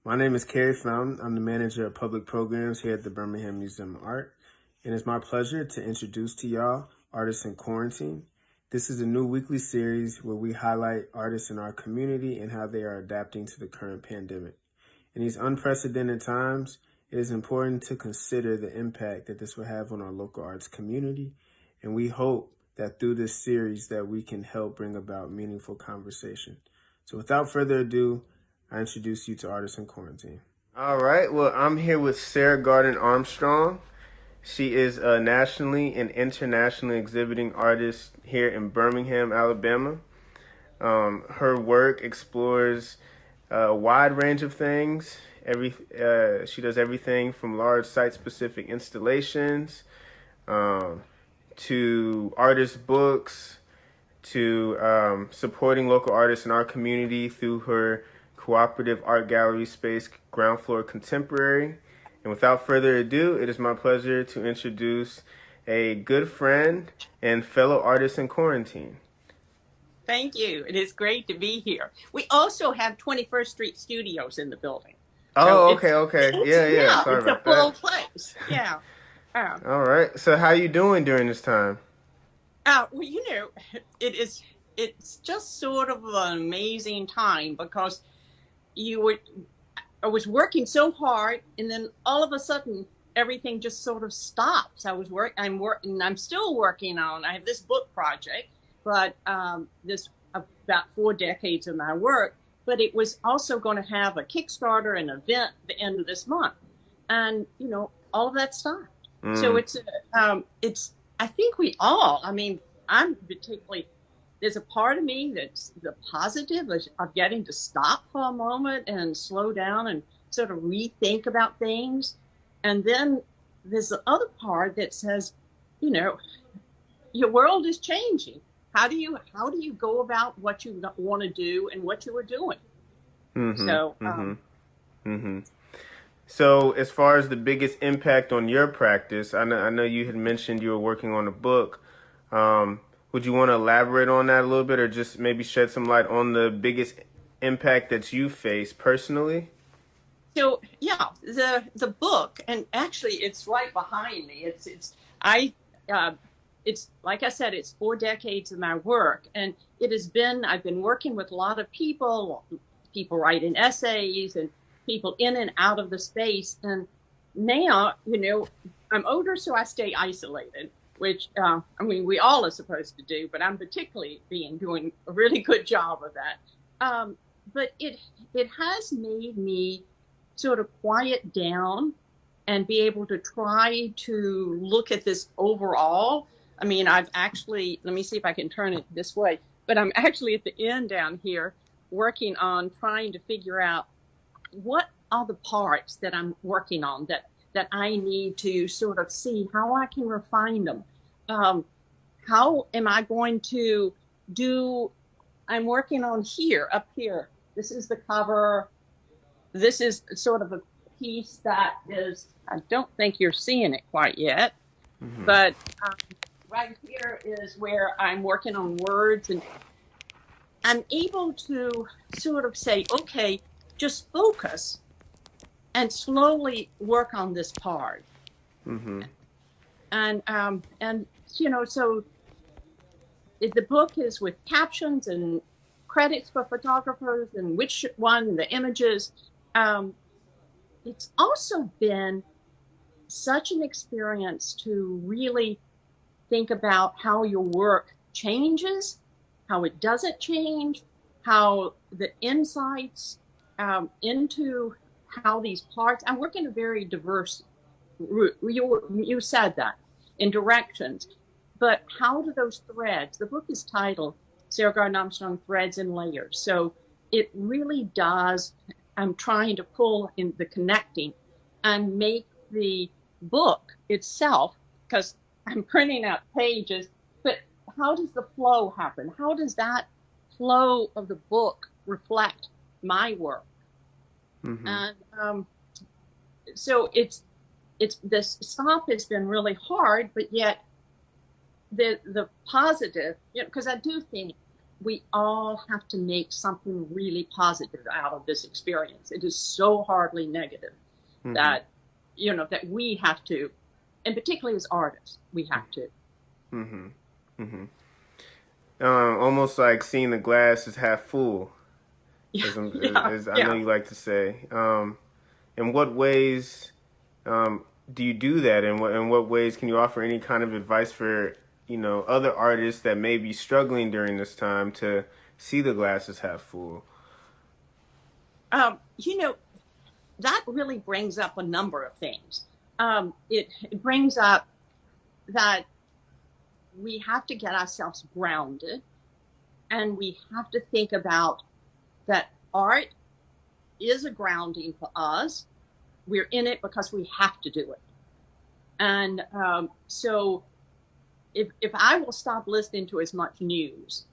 My name is Carrie Fountain. I'm the manager of public programs here at the Birmingham Museum of Art, and it's my pleasure to introduce to y'all Artists in Quarantine. This is a new weekly series where we highlight artists in our community and how they are adapting to the current pandemic. In these unprecedented times, it is important to consider the impact that this will have on our local arts community, and we hope that through this series that we can help bring about meaningful conversation. So without further ado, I introduce you to Artists in Quarantine. All right, well, I'm here with Sara Armstrong. She is a nationally and internationally exhibiting artist here in Birmingham, Alabama. Her work explores a wide range of things. She does everything from large site-specific installations to artist books to supporting local artists in our community through her cooperative art gallery space, Ground Floor Contemporary. And without further ado, it is my pleasure to introduce a good friend and fellow artist in quarantine. Thank you. It is great to be here. We also have 21st Street Studios in the building. Oh, okay. Yeah. Sorry it's about a full that. place. Yeah. All right. So how you doing during this time? Well, it's just sort of an amazing time because I was working so hard, and then all of a sudden everything just sort of stops. I'm still working on. I have this book project, but this about 4 decades of my work. But it was also going to have a Kickstarter and event at the end of this month, and all of that stopped. So it's. I think we all. I mean, I'm particularly. There's a part of me that's the positive of getting to stop for a moment and slow down and sort of rethink about things. And then there's the other part that says, your world is changing. How do you go about what you want to do and what you were doing? So as far as the biggest impact on your practice, I know you had mentioned you were working on a book. Would you want to elaborate on that a little bit, or just maybe shed some light on the biggest impact that you face personally? So yeah, the book, and actually it's right behind me. It's like I said, it's 4 decades of my work, and I've been working with a lot of people writing essays and people in and out of the space. And now, I'm older, so I stay isolated, which, we all are supposed to do, but I'm particularly doing a really good job of that. But it has made me sort of quiet down and be able to try to look at this overall. I mean, let me see if I can turn it this way, but I'm actually at the end down here working on trying to figure out what are the parts that I'm working on that I need to sort of see how I can refine them. How am I going to I'm working on up here. This is the cover. This is sort of a piece that I don't think you're seeing it quite yet, but right here is where I'm working on words, and I'm able to sort of say, okay, just focus and slowly work on this part. And so the book is with captions and credits for photographers and which one, the images. It's also been such an experience to really think about how your work changes, how it doesn't change, how the insights into how these parts. I work in a very diverse route. You said that, in directions, but how do those threads? The book is titled Sara Armstrong, Threads and Layers. So it really does. I'm trying to pull in the connecting and make the book itself, because I'm printing out pages, but how does the flow happen? How does that flow of the book reflect my work? And so this stop has been really hard, but yet the positive, because I do think we all have to make something really positive out of this experience. It is so horribly negative Mm-hmm. that, that we have to, and particularly as artists, we have to. Mm-hmm. Mm-hmm. Almost like seeing the glass is half full, Yeah, as, yeah, as I know yeah. you like to say. In what ways do you do that? And in what ways can you offer any kind of advice for other artists that may be struggling during this time to see the glass as half full? Um, you know, that really brings up a number of things. It brings up that we have to get ourselves grounded, and we have to think about that art is a grounding for us. We're in it because we have to do it. And so if I will stop listening to as much news,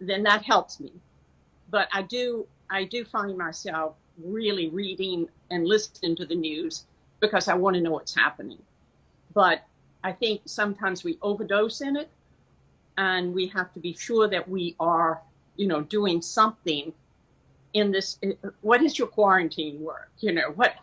then that helps me. But I do find myself really reading and listening to the news because I want to know what's happening. But I think sometimes we overdose in it, and we have to be sure that we are, doing something in this. What is your quarantine work?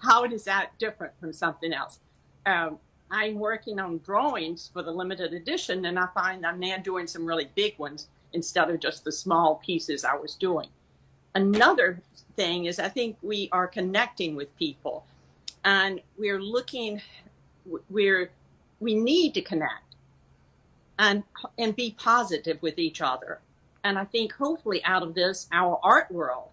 How is that different from something else? Um, I'm working on drawings for the limited edition, and I find I'm now doing some really big ones instead of just the small pieces I was doing. Another thing is I think we are connecting with people, and we're we need to connect and be positive with each other. And I think hopefully out of this, our art world,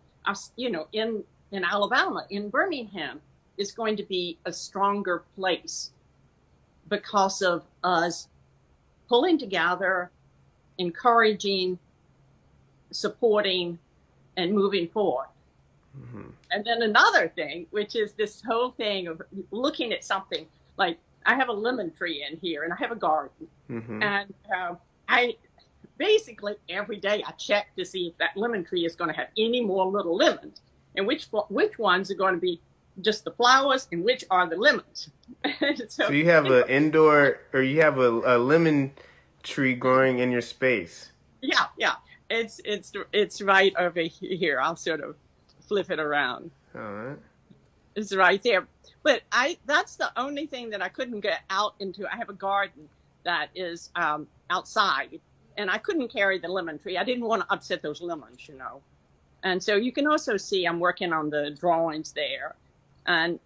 in Alabama, in Birmingham, is going to be a stronger place because of us pulling together, encouraging, supporting, and moving forward. Mm-hmm. And then another thing, which is this whole thing of looking at something like I have a lemon tree in here and I have a garden. Mm-hmm. And I basically every day I check to see if that lemon tree is going to have any more little lemons and which ones are going to be just the flowers and which are the lemons. So So you have it's a indoor, or you have a lemon tree growing in your space. yeah, yeah. It's right over here. I'll sort of flip it around. All right. It's right there. But I that's the only thing that I couldn't get out into. I have a garden that is outside, and I couldn't carry the lemon tree. I didn't want to upset those lemons. And so you can also see I'm working on the drawings there. And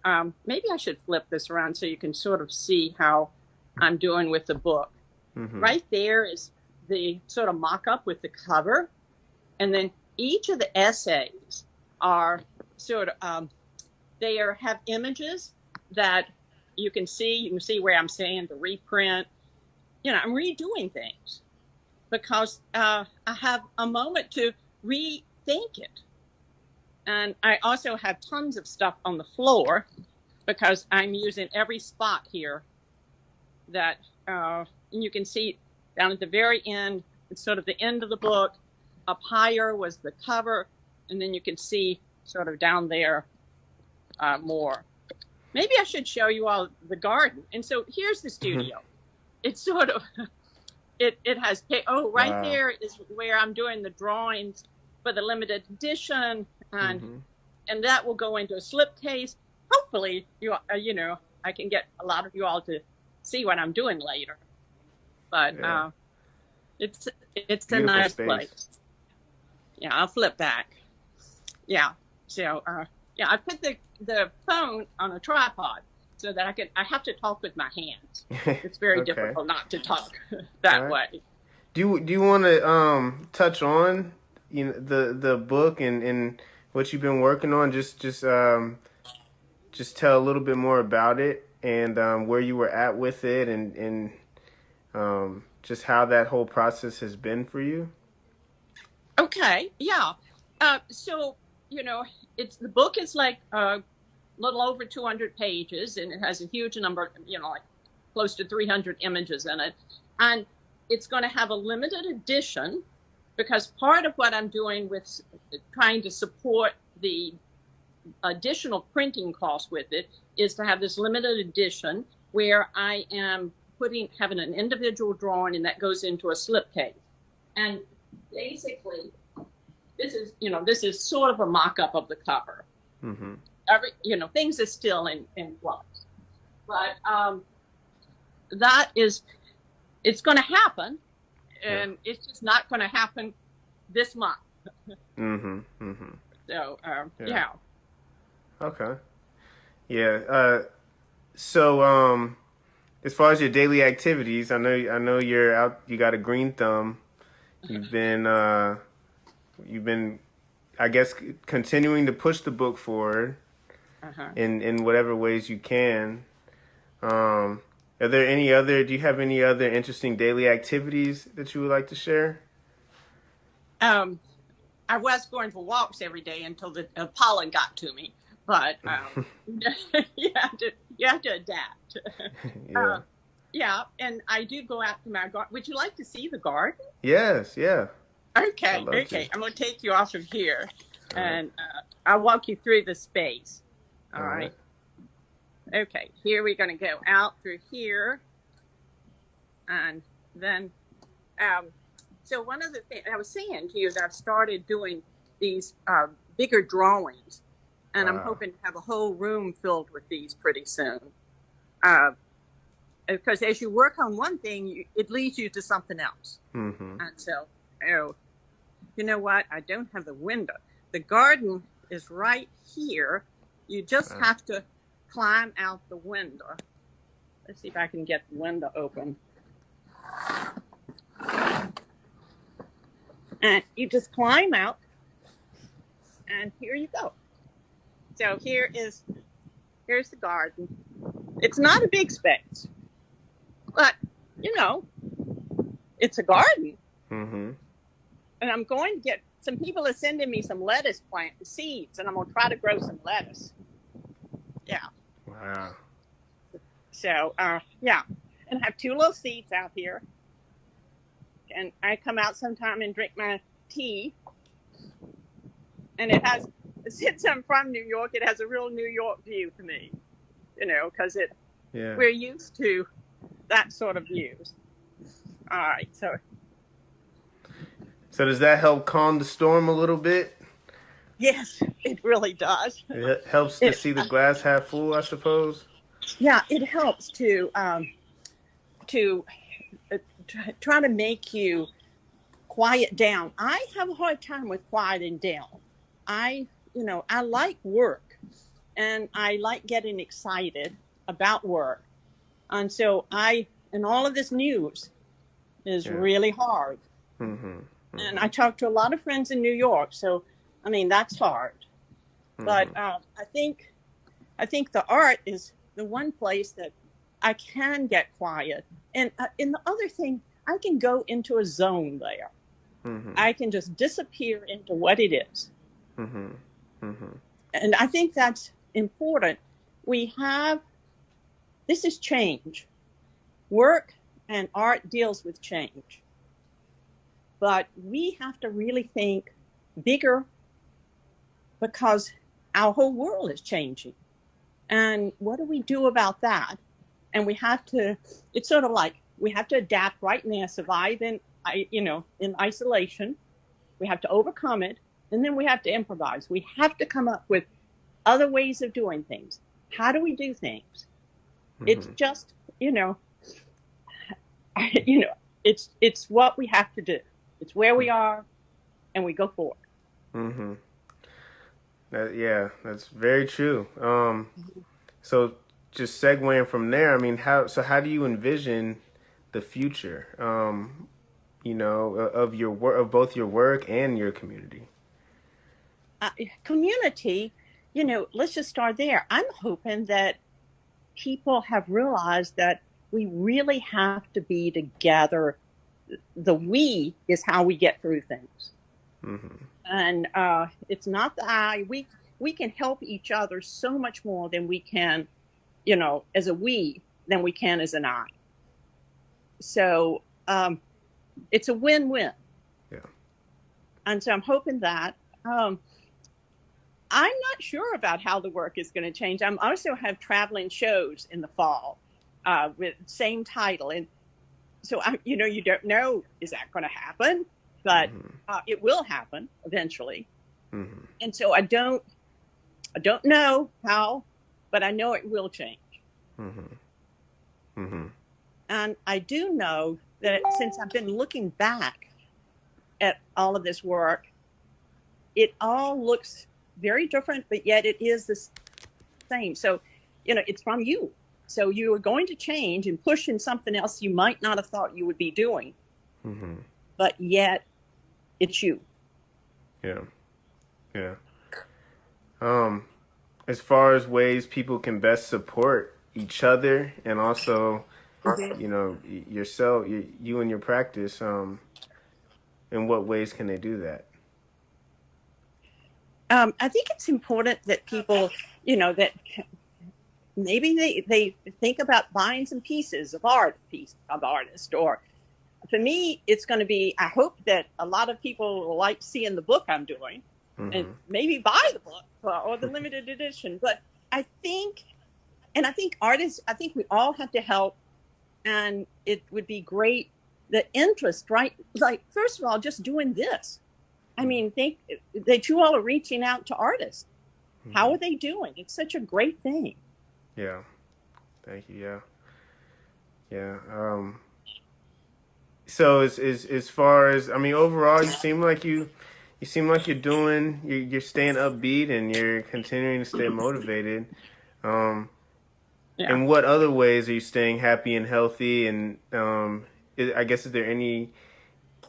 maybe I should flip this around so you can sort of see how I'm doing with the book. Mm-hmm. Right there is the sort of mock up with the cover. And then each of the essays are sort of, have images that you can see. You can see where I'm saying the reprint. I'm redoing things because I have a moment to rethink it. And I also have tons of stuff on the floor because I'm using every spot here that and you can see down at the very end, it's sort of the end of the book. Up higher was the cover, and then you can see sort of down there more. Maybe I should show you all the garden. And so here's the Mm-hmm. studio. It's sort of it has right Wow. there is where I'm doing the drawings for the limited edition, and Mm-hmm. and that will go into a slipcase. Hopefully, I can get a lot of you all to see what I'm doing later. But Yeah. it's it's a Beautiful nice space. place. Yeah, I'll flip back. Yeah. So yeah, I put the phone on a tripod so that I have to talk with my hands. It's very Okay. difficult not to talk All that right. way. Do you want to touch on the book and what you've been working on? Just tell a little bit more about it and where you were at with it and just how that whole process has been for you. Okay. Yeah. So you know, it's the book is like a little over 200 pages, and it has a huge number, like close to 300 images in it, and it's going to have a limited edition because part of what I'm doing with trying to support the additional printing costs with it is to have this limited edition where I am having an individual drawing and that goes into a slipcase. And basically, this is sort of a mock-up of the cover. Mm-hmm. Things are still in flux, but it's going to happen, Yeah. and it's just not going to happen this month. Mm-hmm. Mm-hmm. So, Yeah. yeah. Okay. Yeah. So, as far as your daily activities, I know you're out. You got a green thumb. You've been, I guess, continuing to push the book forward Uh-huh. in whatever ways you can. Um, are there any other? Do you have any other interesting daily activities that you would like to share? Um, I was going for walks every day until the pollen got to me, but you have to adapt. Yeah. uh, yeah, and I do go out to my garden. Would you like to see the garden? Yes. Yeah. I'd Okay, love to. okay. I'm going to take you off of here, All right. and I'll walk you through the space. All All right. right. Okay, here we're going to go out through here, and then so one of the things I was saying to you is I've started doing these bigger drawings, and I'm Wow. hoping to have a whole room filled with these pretty soon. Because as you work on one thing, it leads you to something else. Mm-hmm. And so, you know what? I don't have the window. The garden is right here. You just Wow. have to climb out the window. Let's see if I can get the window open. And you just climb out, and here you go. So here's the garden. It's not a big space, but it's a garden. Mm-hmm. And I'm going to get some people are sending me some lettuce plant seeds, and I'm gonna try to grow some lettuce. Yeah. Wow. So yeah, and I have two little seats out here, and I come out sometime and drink my tea. And since I'm from New York, it has a real New York view to me, because Yeah. we're used to that sort of views. All right, so does that help calm the storm a little bit? yes, it really does. It helps to It see the glass half full, I suppose. yeah, it helps to try to make you quiet down. I have a hard time with quieting down. I like work, and I like getting excited about work. And so and all of this news is Yeah. really hard. Mm-hmm. And Mm-hmm. I talk to a lot of friends in New York. So, I mean, that's hard. But Mm-hmm. I think the art is the one place that I can get quiet. And the other thing, I can go into a zone there. Mm-hmm. I can just disappear into what it is. Mm-hmm. Mm-hmm. And I think that's important. This is change. Work and art deals with change. But we have to really think bigger, because our whole world is changing. And what do we do about that? And it's sort of like we have to adapt right now, survive in isolation. We have to overcome it. And then we have to improvise. We have to come up with other ways of doing things. How do we do things? It's Mm-hmm. just, it's what we have to do. It's where we are, and we go forward. Mm-hmm. Yeah, that's very true. So just segueing from there, I mean, how do you envision the future? Of your work, of both your work and your community. Community, let's just start there. I'm hoping that people have realized that we really have to be together. The we is how we get through things. Mm-hmm. And it's not the I. We can help each other so much more than we can, as a we, than we can as an I. So it's a win-win. Yeah. And so I'm hoping that. I'm not sure about how the work is going to change. I also have traveling shows in the fall with same title. And so, you don't know, is that going to happen? but Mm-hmm. it will happen eventually. Mm-hmm. And so I don't know how, but I know it will change. Mm-hmm. Mm-hmm. And I do know that since I've been looking back at all of this work, it all looks very different, but yet it is the same. So, it's from you. So you are going to change and push in something else you might not have thought you would be doing, Mm-hmm. but yet it's you. Yeah. Yeah. Um, as far as ways people can best support each other and also, Mhm. yourself, you and your practice, in what ways can they do that? I think it's important that people, that maybe they think about buying some pieces of piece of artist. Or for me, it's going to be, I hope that a lot of people will like seeing the book I'm doing and Mm-hmm. maybe buy the book or the limited edition. But I think, and I think artists, I think we all have to help. And it would be great, the interest, right? Like, first of all, just doing this. I mean, think that you all are reaching out to artists. Mm-hmm. How are they doing? It's such a great thing. Yeah. Thank you. Yeah. Yeah. So as far as, I mean, overall, you seem like you're staying upbeat and you're continuing to stay motivated. Um, Yeah. in what other ways are you staying happy and healthy? And I guess, do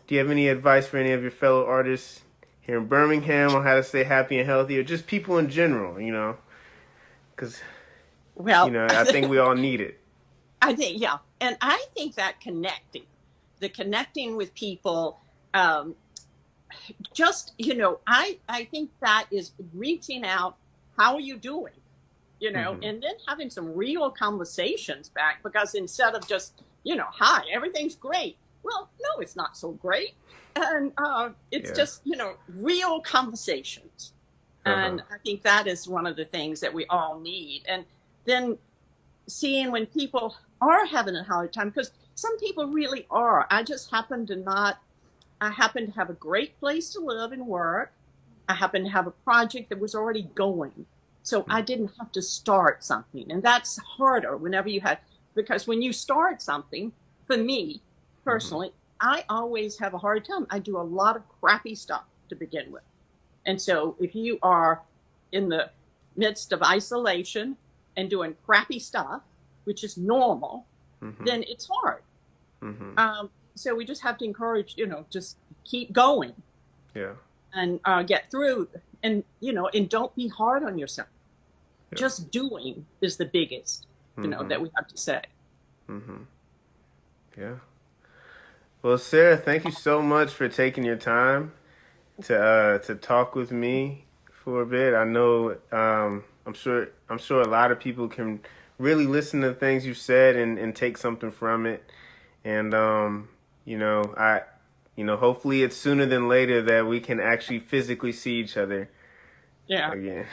you have any advice for any of your fellow artists here in Birmingham on how to stay happy and healthy, or just people in general? Because Well, I think we all need it. I think, yeah. And I think that the connecting with people, um, just, I think that is reaching out. How are you doing? Mm-hmm. And then having some real conversations back, because instead of just, hi, everything's great. Well, no, it's not so great. And it's Yeah. just, real conversations. Uh huh. And I think that is one of the things that we all need. And then seeing when people are having a hard time, because some people really are. I happen to have a great place to live and work. I happen to have a project that was already going. So I didn't have to start something. And that's harder whenever because when you start something, for me Mm-hmm. personally, I always have a hard time. I do a lot of crappy stuff to begin with. And so if you are in the midst of isolation and doing crappy stuff, which is normal, Mm-hmm. then it's hard. Mm-hmm. So we just have to encourage, just keep going Yeah. and get through, and and don't be hard on yourself. Yeah. Just doing is the biggest, Mm-hmm. that we have to say. Mm-hmm. Yeah. Well, Sarah, thank you so much for taking your time to talk with me for a bit. I know, I'm sure a lot of people can really listen to the things you've said and take something from it. And I hopefully it's sooner than later that we can actually physically see each other Yeah, again.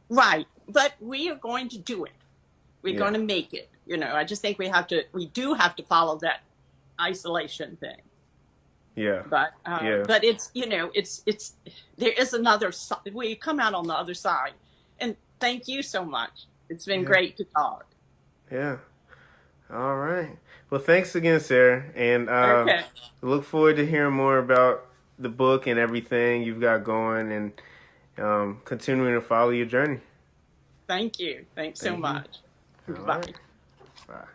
right. But we are going to do it. We're Yeah. going to make it. I just think we do have to follow that isolation thing. Yeah. But Yeah. it's it's there is another side. We come out on the other side. And thank you so much. It's been Yeah. great to talk. Yeah. All right. Well, thanks again, Sarah, and Okay. look forward to hearing more about the book and everything you've got going, and continuing to follow your journey. Thank you. Thanks so Thank you. much. All right. Bye. Bye.